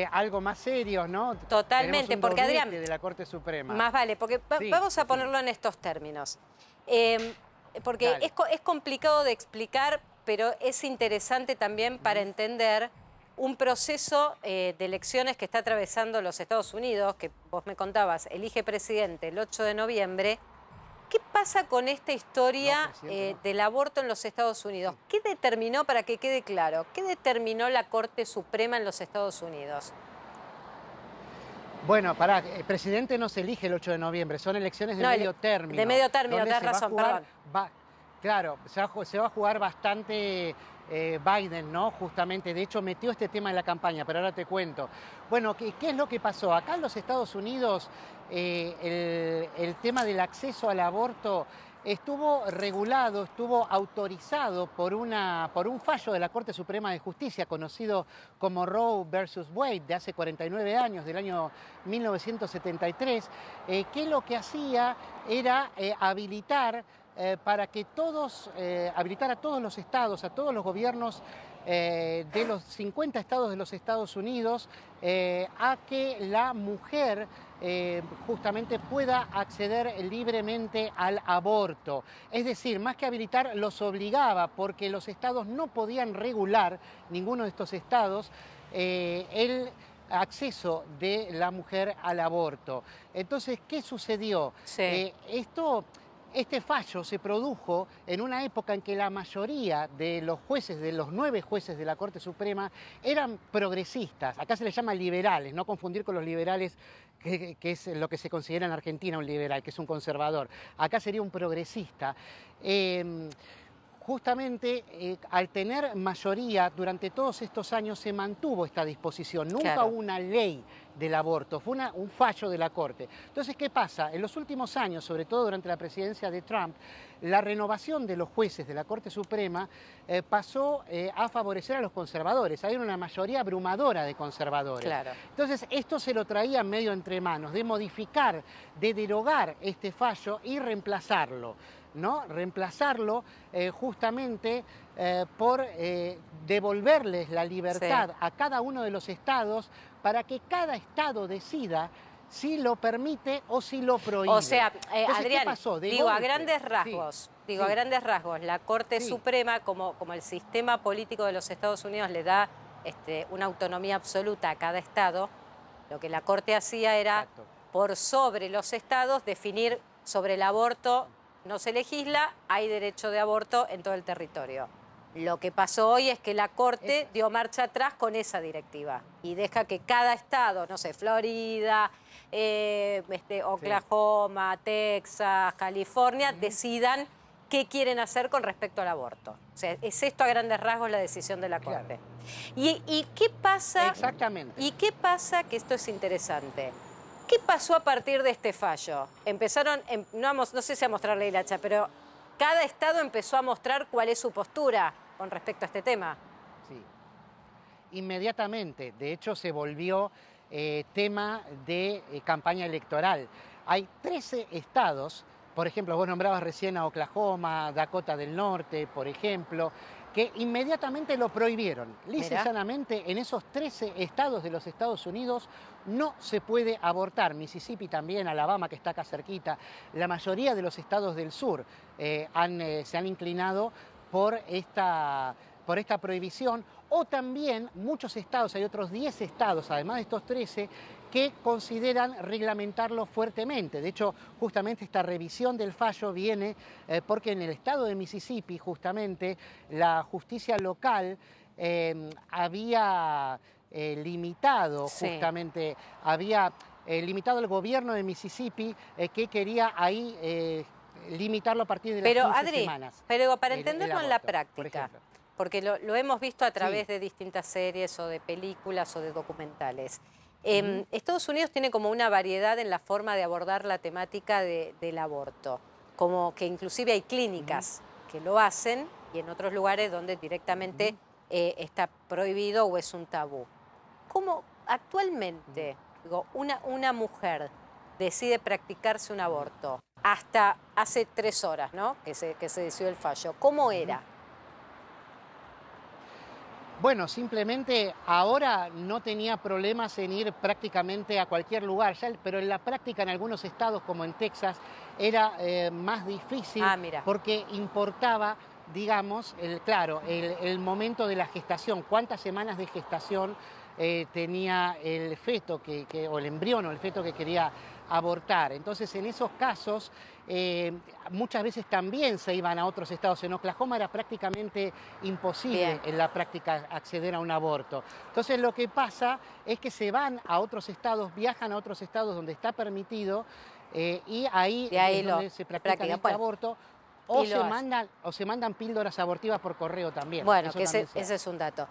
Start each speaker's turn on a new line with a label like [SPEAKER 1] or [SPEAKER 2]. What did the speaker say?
[SPEAKER 1] algo más serios, ¿no?
[SPEAKER 2] Totalmente,
[SPEAKER 1] Tenemos un
[SPEAKER 2] porque
[SPEAKER 1] doblete
[SPEAKER 2] Adrián,
[SPEAKER 1] de la Corte Suprema.
[SPEAKER 2] más vale, porque
[SPEAKER 1] Sí,
[SPEAKER 2] vamos a
[SPEAKER 1] sí,
[SPEAKER 2] ponerlo en estos términos. Em, Porque
[SPEAKER 1] dale.
[SPEAKER 2] es complicado de explicar, pero es interesante también para entender un proceso de elecciones que está atravesando los Estados Unidos, que vos me contabas, elige presidente el 8 de noviembre. ¿Qué pasa con esta
[SPEAKER 1] No,
[SPEAKER 2] historia
[SPEAKER 1] presidente, no.
[SPEAKER 2] del aborto en los Estados Unidos?
[SPEAKER 1] Sí.
[SPEAKER 2] ¿Qué determinó, para que quede claro, qué determinó la Corte Suprema en los Estados Unidos?
[SPEAKER 1] Bueno, pará, el presidente no se elige el 8 de noviembre, son elecciones de
[SPEAKER 2] No,
[SPEAKER 1] medio
[SPEAKER 2] de
[SPEAKER 1] término,
[SPEAKER 2] medio término,
[SPEAKER 1] donde
[SPEAKER 2] tenés
[SPEAKER 1] se va a
[SPEAKER 2] razón,
[SPEAKER 1] jugar,
[SPEAKER 2] perdón.
[SPEAKER 1] claro, se va a jugar bastante Biden, ¿no? Justamente, de hecho metió este tema en la campaña, pero ahora te cuento. Bueno, ¿qué es lo que pasó? Acá en los Estados Unidos el tema del acceso al aborto estuvo regulado, estuvo autorizado por un fallo de la Corte Suprema de Justicia, conocido como Roe versus Wade, de hace 49 años, del año 1973, que lo que hacía era habilitar a todos los estados, a todos los gobiernos de los 50 estados de los Estados Unidos, a que la mujer justamente pueda acceder libremente al aborto. Es decir, más que habilitar, los obligaba, porque los estados no podían regular, ninguno de estos estados, el acceso de la mujer al aborto. Entonces, ¿qué sucedió?
[SPEAKER 2] Sí.
[SPEAKER 1] Este fallo se produjo en una época en que la mayoría de los jueces, de los 9 jueces de la Corte Suprema, eran progresistas. Acá se les llama liberales, no confundir con los liberales, que es lo que se considera en Argentina un liberal, que es un conservador. Acá sería un progresista. Justamente al tener mayoría durante todos estos años se mantuvo esta disposición, nunca
[SPEAKER 2] Claro.
[SPEAKER 1] hubo una ley del aborto, fue un fallo de la Corte. Entonces, ¿qué pasa? En los últimos años, sobre todo durante la presidencia de Trump, la renovación de los jueces de la Corte Suprema pasó a favorecer a los conservadores, hay una mayoría abrumadora de conservadores.
[SPEAKER 2] Claro.
[SPEAKER 1] Entonces, esto se lo traía medio entre manos, de modificar, de derogar este fallo y reemplazarlo, ¿no? Reemplazarlo justamente por devolverles la libertad a cada uno de los estados para que cada estado decida si lo permite o si lo prohíbe.
[SPEAKER 2] O sea,
[SPEAKER 1] Entonces,
[SPEAKER 2] Adrián,
[SPEAKER 1] ¿qué pasó? De
[SPEAKER 2] digo, a
[SPEAKER 1] golpe,
[SPEAKER 2] grandes
[SPEAKER 1] sí,
[SPEAKER 2] rasgos,
[SPEAKER 1] sí,
[SPEAKER 2] a grandes rasgos, la Corte
[SPEAKER 1] sí,
[SPEAKER 2] Suprema, como el sistema político de los Estados Unidos le da una autonomía absoluta a cada estado, lo que la Corte hacía era,
[SPEAKER 1] exacto.
[SPEAKER 2] por sobre los estados, definir sobre el aborto. No se legisla, hay derecho de aborto en todo el territorio. Lo que pasó hoy es que la Corte dio marcha atrás con esa directiva y deja que cada estado, no sé, Florida,
[SPEAKER 1] Sí.
[SPEAKER 2] Oklahoma, Texas, California, decidan qué quieren hacer con respecto al aborto. O sea, es esto a grandes rasgos la decisión de la
[SPEAKER 1] Claro.
[SPEAKER 2] Corte. ¿Y qué pasa?
[SPEAKER 1] Exactamente.
[SPEAKER 2] ¿Y qué pasa? Que esto es interesante. ¿Qué pasó a partir de este fallo? Empezaron, no sé si a mostrarle el hacha, pero cada estado empezó a mostrar cuál es su postura con respecto a este tema.
[SPEAKER 1] Sí. Inmediatamente, de hecho se volvió tema de campaña electoral. Hay 13 estados, por ejemplo, vos nombrabas recién a Oklahoma, Dakota del Norte, por ejemplo, que inmediatamente lo prohibieron. Lisa y
[SPEAKER 2] Mirá.
[SPEAKER 1] llanamente, en esos 13 estados de los Estados Unidos no se puede abortar. Mississippi también, Alabama, que está acá cerquita. La mayoría de los estados del sur se han inclinado por esta prohibición, o también muchos estados, hay otros 10 estados, además de estos 13, que consideran reglamentarlo fuertemente. De hecho, justamente esta revisión del fallo viene porque en el estado de Mississippi, justamente, la justicia local había limitado,
[SPEAKER 2] Sí.
[SPEAKER 1] había limitado al gobierno de Mississippi que quería ahí limitarlo a partir de las
[SPEAKER 2] Pero
[SPEAKER 1] 15
[SPEAKER 2] Adri,
[SPEAKER 1] semanas.
[SPEAKER 2] pero para
[SPEAKER 1] El
[SPEAKER 2] entenderlo en la
[SPEAKER 1] aborto, por
[SPEAKER 2] práctica,
[SPEAKER 1] ejemplo.
[SPEAKER 2] porque lo hemos visto a
[SPEAKER 1] Sí.
[SPEAKER 2] través de distintas series o de películas o de documentales.
[SPEAKER 1] Ujú.
[SPEAKER 2] Estados Unidos tiene como una variedad en la forma de abordar la temática del aborto, como que inclusive hay clínicas que lo hacen y en otros lugares donde directamente está prohibido o es un tabú. ¿Cómo actualmente, digo, una mujer decide practicarse un aborto hasta hace 3 horas, ¿no? Que se decidió el fallo? ¿Cómo era?
[SPEAKER 1] Bueno, simplemente ahora no tenía problemas en ir prácticamente a cualquier lugar, pero en la práctica en algunos estados como en Texas era más difícil
[SPEAKER 2] Mira.
[SPEAKER 1] porque importaba, digamos, claro, el momento de la gestación, cuántas semanas de gestación tenía el feto o el embrión o el feto que quería abortar. Entonces, en esos casos, muchas veces también se iban a otros estados. En Oklahoma era prácticamente imposible en la práctica acceder a un aborto. Entonces, lo que pasa es que se van a otros estados, viajan a otros estados donde está permitido y ahí es donde se practica este aborto. O se mandan píldoras abortivas por correo también.
[SPEAKER 2] Bueno, ese es un dato.